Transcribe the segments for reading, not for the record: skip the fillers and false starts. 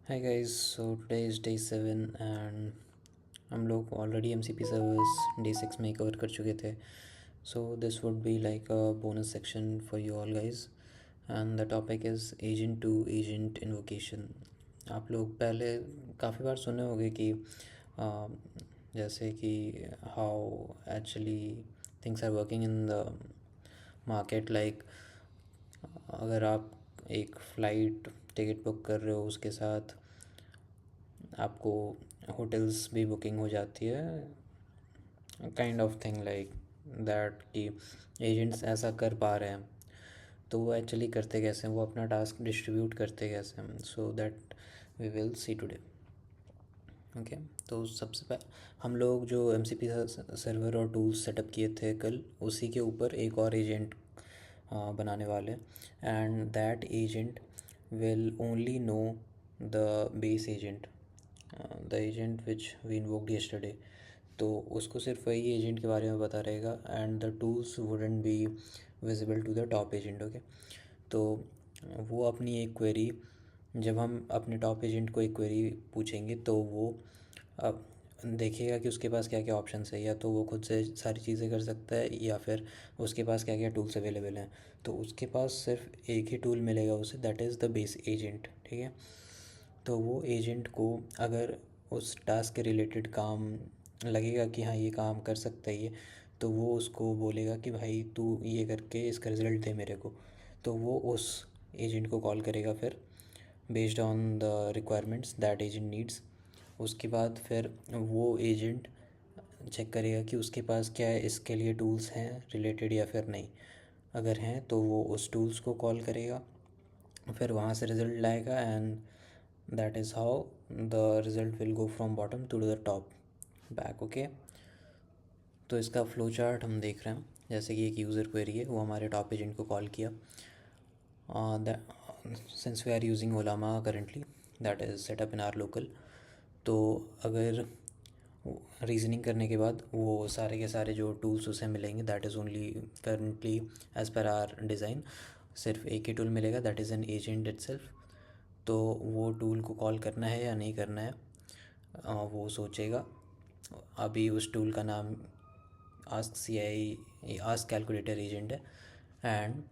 Hi guys, so today is day 7 and हम लोग already MCP servers day 6 में cover कर चुके थे. So this would be like a bonus section for you all guys and the topic is agent to agent invocation. आप लोग पहले काफ़ी बार सुने होंगे कि जैसे कि how actually things are working in the market, like अगर आप एक फ़्लाइट टिकट बुक कर रहे हो उसके साथ आपको होटल्स भी बुकिंग हो जाती है, kind of thing like that कि एजेंट्स ऐसा कर पा रहे हैं. तो वो एक्चुअली करते कैसे हैं, वो अपना टास्क डिस्ट्रीब्यूट करते कैसे हैं, so that we will see today. Okay, तो सबसे पहले हम लोग जो MCP सर्वर और टूल्स सेटअप किए थे कल, उसी के ऊपर एक और एजेंट बनाने वाले. And that agent will only know the base agent, the agent which we invoked yesterday. तो उसको सिर्फ वही एजेंट के बारे में पता रहेगा and the tools wouldn't be visible to the top agent. Okay, तो वो अपनी एक क्वेरी, जब हम अपने टॉप एजेंट को एक क्वेरी पूछेंगे तो वो अब देखेगा कि उसके पास क्या क्या ऑप्शंस है, या तो वो खुद से सारी चीज़ें कर सकता है या फिर उसके पास क्या क्या टूल्स अवेलेबल हैं. तो उसके पास सिर्फ एक ही टूल मिलेगा उसे, that is the base agent. ठीक है, तो वो एजेंट को अगर उस टास्क के रिलेटेड काम लगेगा कि हाँ ये काम कर सकता है ये, तो वो उसको बोलेगा कि भाई तू ये करके इसका रिज़ल्ट दे मेरे को. तो वो उस एजेंट को कॉल करेगा फिर based on the requirements that agent needs. उसके बाद फिर वो एजेंट चेक करेगा कि उसके पास क्या है, इसके लिए टूल्स हैं रिलेटेड या फिर नहीं. अगर हैं तो वो उस टूल्स को कॉल करेगा, फिर वहाँ से रिज़ल्ट लाएगा and that is how the result will go from bottom to the top back. Okay, तो इसका फ्लो चार्ट हम देख रहे हैं. जैसे कि एक यूज़र क्वेरी है, वो हमारे टॉप एजेंट को कॉल किया. Since we are using Ollama currently, that is setup in our local. तो अगर रीजनिंग करने के बाद वो सारे के सारे जो टूल्स उसे मिलेंगे, that is only currently as per our design सिर्फ एक ही टूल मिलेगा, that is an agent itself. तो वो टूल को कॉल करना है या नहीं करना है वो सोचेगा. अभी उस टूल का नाम ask CI ask calculator agent है. एंड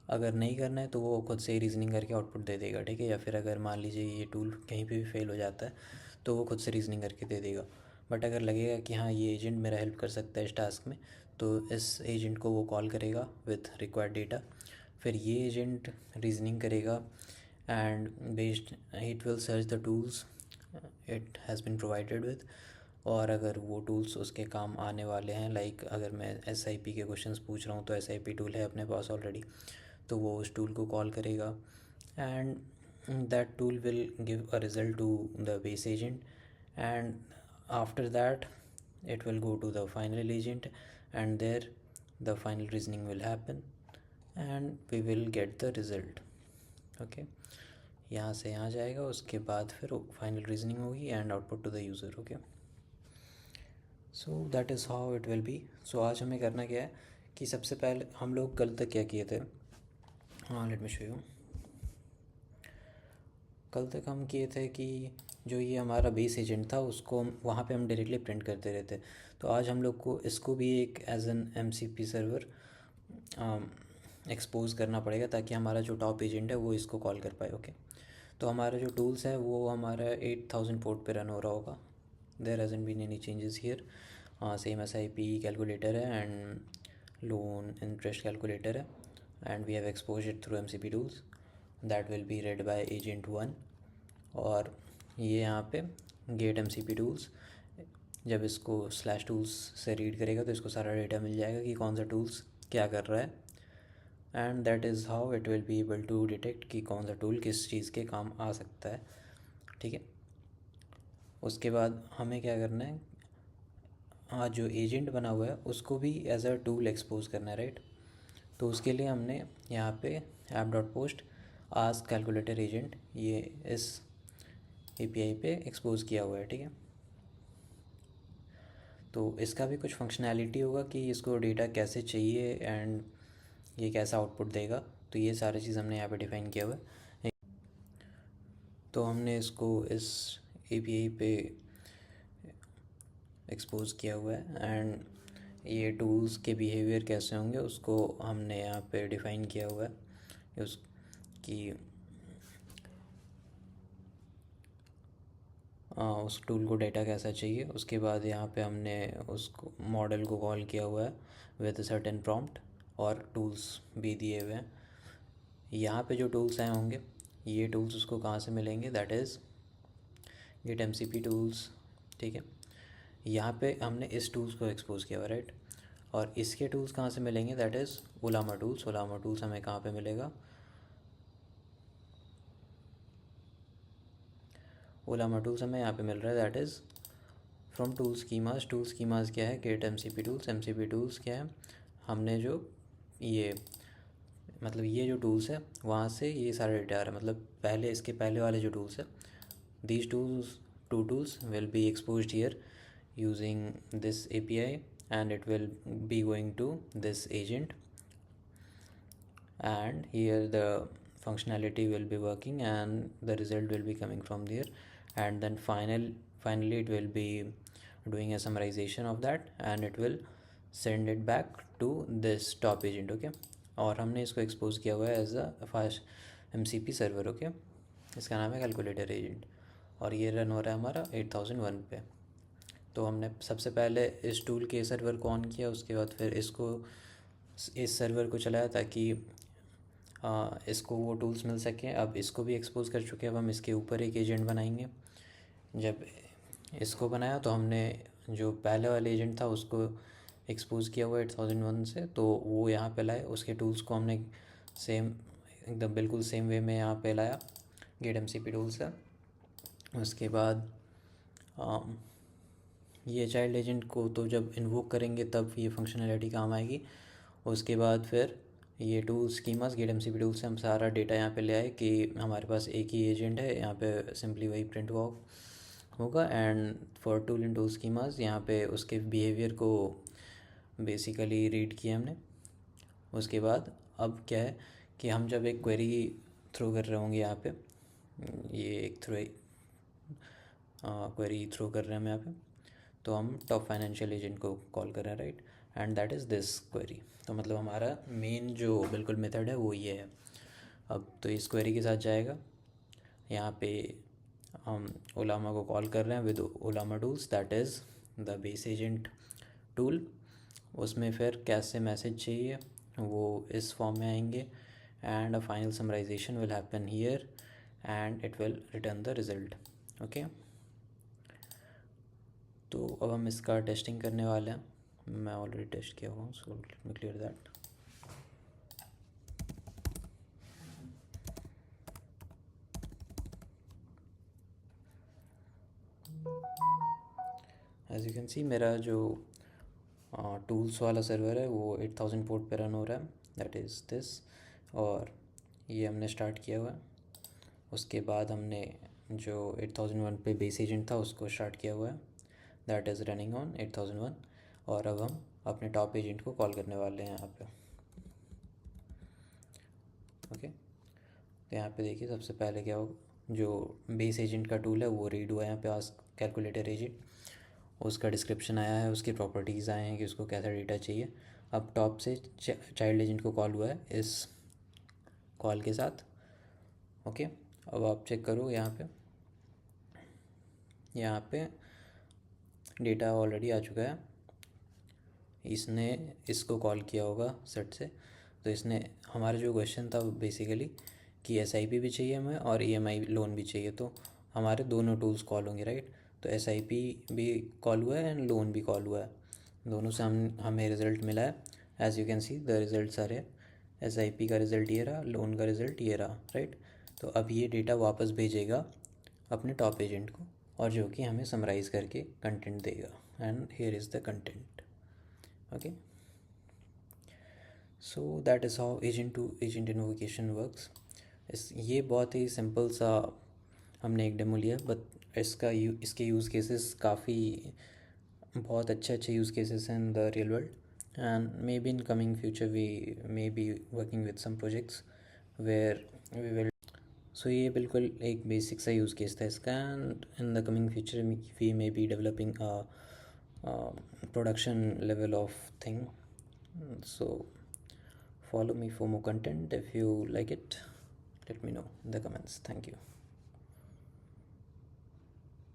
अगर नहीं करना है तो वो खुद से ही रीजनिंग करके आउटपुट दे देगा. ठीक है, या फिर अगर मान लीजिए ये टूल कहीं पे भी फेल हो जाता है तो वो खुद से रीजनिंग करके दे देगा. बट अगर लगेगा कि हाँ ये एजेंट मेरा हेल्प कर सकता है इस टास्क में, तो इस एजेंट को वो कॉल करेगा विथ रिक्वायर्ड डेटा. फिर ये एजेंट रीजनिंग करेगा and based it will search the tools it has been provided with. और अगर वो टूल्स उसके काम आने वाले हैं, लाइक अगर मैं SIP के क्वेश्चंस पूछ रहा हूँ तो SIP टूल है अपने पास ऑलरेडी, तो वो उस टूल को कॉल करेगा and that tool will give a result to the base agent. And after that it will go to the final agent and there the final reasoning will happen and we will get the result. Okay, यहाँ से यहाँ जाएगा, उसके बाद फिर final reasoning होगी and output to the user. Okay, so that is how it will be. So आज हमें करना क्या है कि सबसे पहले हम लोग कल तक क्या किए थे, हाँ लेट मी शो यू. कल तक हम किए थे कि जो ये हमारा बेस एजेंट था उसको वहाँ पे हम डायरेक्टली प्रिंट करते रहते. तो आज हम लोग को इसको भी एक as an MCP server expose करना पड़ेगा ताकि हमारा जो टॉप एजेंट है वो इसको कॉल कर पाए. ओके, तो हमारा जो टूल्स है वो हमारा 8000 पोर्ट पे रन हो रहा होगा. There hasn't been any changes here. Same SIP calculator है एंड लोन इंटरेस्ट कैलकुलेटर है and we have expose it through MCP tools that will be read by agent 1. और ये यहाँ पे गेट MCP टूल्स, जब इसको स्लैश टूल्स से read करेगा तो इसको सारा डेटा मिल जाएगा कि कौन सा टूल्स क्या कर रहा है. And that is how it will be able to detect कि कौन सा टूल किस चीज़ के काम आ सकता है. ठीक है, उसके बाद हमें क्या करना है, हाँ जो एजेंट बना हुआ है उसको भी एज अ टूल एक्सपोज करना है, राइट. तो उसके लिए हमने यहाँ पे app.post आस्क कैलकुलेटर एजेंट ये इस API पे एक्सपोज किया हुआ है. ठीक है, तो इसका भी कुछ फंक्शनैलिटी होगा कि इसको डेटा कैसे चाहिए एंड ये कैसा आउटपुट देगा. तो ये सारी चीज़ हमने यहाँ पे डिफ़ाइन किया हुआ है. तो हमने इसको इस API पे एक्सपोज किया हुआ है एंड ये टूल्स के बिहेवियर कैसे होंगे उसको हमने यहाँ पे डिफ़ाइन किया हुआ है उसकी उस टूल को डेटा कैसा चाहिए। उसके बाद यहाँ पे हमने उसको मॉडल को कॉल किया हुआ है विद सर्टेन प्रॉम्प्ट और टूल्स भी दिए हुए हैं। यहाँ पे जो टूल्स आए होंगे ये टूल्स उसको कहाँ से मिलेंगे, that is git MCP tools. ठीक है, यहाँ पे हमने इस टूल्स को एक्सपोज किया हुआ राइट, और इसके टूल्स कहाँ से मिलेंगे, दैट इज़ ओलामा टूल्स। ओलामा टूल्स हमें कहाँ पे मिलेगा, ओलामा टूल्स हमें यहाँ पे मिल रहा है that is from tool schemas. Tool schemas क्या है, get MCP tools. MCP tools क्या है, हमने जो ये मतलब ये जो टूल्स है वहाँ से ये सारा डेटा आ रहा है, मतलब पहले इसके पहले वाले जो टूल्स है, these two tools will be exposed here using this API and it will be going to this agent, and here the functionality will be working and the result will be coming from there, and then finally it will be doing a summarization of that and it will send it back to this top agent. Okay, और हमने इसको expose किया हुआ है as a fast MCP server. Okay, इसका नाम है calculator agent और ये रन हो रहा है हमारा 8001 पे। तो हमने सबसे पहले इस टूल के सर्वर को ऑन किया, उसके बाद फिर इसको इस सर्वर को चलाया ताकि इसको वो टूल्स मिल सकें। अब इसको भी एक्सपोज कर चुके हैं, अब हम इसके ऊपर एक एजेंट बनाएंगे। जब इसको बनाया तो हमने जो पहले वाले एजेंट था उसको एक्सपोज किया हुआ 8001 से, तो वो यहाँ पे लाए। उसके टूल्स को हमने सेम एकदम बिल्कुल सेम वे में यहाँ पे लाया गेट MCP टूल्स से। उसके बाद ये चाइल्ड एजेंट को तो जब इन्वोक करेंगे तब ये फंक्शनैलिटी काम आएगी। उसके बाद फिर ये tool schemas get MCP tool से हम सारा डेटा यहाँ पे ले आए कि हमारे पास एक ही एजेंट है, यहाँ पे सिंपली वही प्रिंट होगा। And for tool in tool schemas यहाँ पे उसके बिहेवियर को बेसिकली रीड किया हमने। उसके बाद अब क्या है कि हम जब एक क्वेरी थ्रो कर रहे होंगे यहाँ पे, ये एक क्वेरी थ्रो कर रहे हैं हम यहाँ पे, तो हम टॉप फाइनेंशियल एजेंट को कॉल कर रहे हैं right, and that is this query. तो मतलब हमारा मेन जो बिल्कुल मेथड है वो ये है। अब तो इस क्वेरी के साथ जाएगा, यहाँ पे हम ओलामा को कॉल कर रहे हैं with ओलामा tools, that is the base agent tool. उसमें फिर कैसे मैसेज चाहिए वो इस फॉर्म में आएंगे and a final summarization will happen here and it will return the result. Okay, तो अब हम इसका टेस्टिंग करने वाले हैं। मैं ऑलरेडी टेस्ट किया हुआ हूँ, so let me clear that. As you can see मेरा जो टूल्स वाला सर्वर है वो 8000 पोर्ट पे रन हो रहा है, दैट इज़ दिस। और ये हमने स्टार्ट किया हुआ है। उसके बाद हमने जो 8001 पे बेस एजेंट था उसको स्टार्ट किया हुआ है, दैट इज़ रनिंग ऑन 8001। और अब हम अपने टॉप एजेंट को कॉल करने वाले हैं यहाँ पे। ओके, तो यहाँ पे देखिए सबसे पहले क्या हो, जो बेस एजेंट का टूल है वो रीड हुआ है यहाँ पे आस्क कैलकुलेटर एजेंट, उसका डिस्क्रिप्शन आया है, उसकी प्रॉपर्टीज़ आए हैं कि उसको कैसा डेटा चाहिए। अब टॉप से चाइल्ड एजेंट को कॉल हुआ है इस कॉल के साथ। ओके, अब आप चेक करो यहाँ पे डेटा ऑलरेडी आ चुका है। इसने इसको कॉल किया होगा सेट से, तो इसने हमारा जो क्वेश्चन था बेसिकली कि SIP भी चाहिए हमें और EMI लोन भी चाहिए, तो हमारे दोनों टूल्स कॉल होंगे राइट। तो SIP भी कॉल हुआ है एंड लोन भी कॉल हुआ है, दोनों से हमें रिज़ल्ट मिला है। As you can see the result आ रहे हैं, SIP का रिज़ल्ट ये रहा, लोन का रिज़ल्ट ये रहा राइट। तो अब ये डेटा वापस भेजेगा अपने टॉप एजेंट को, और जो कि हमें समराइज़ करके कंटेंट देगा, and here is the content. Okay, so that is how agent to agent invocation works. ये बहुत ही सिंपल सा हमने एक डेमो लिया, बट इसके यूज़ केसेस काफ़ी बहुत अच्छे यूज़ केसेस हैं in the real world, and may be in coming future we may be working with some projects where we will so ये बिल्कुल एक बेसिक सा यूज़ केस था इसका, and in the coming future we may be developing production level of thing. So follow me for more content. If you like it, let me know in the comments. Thank you.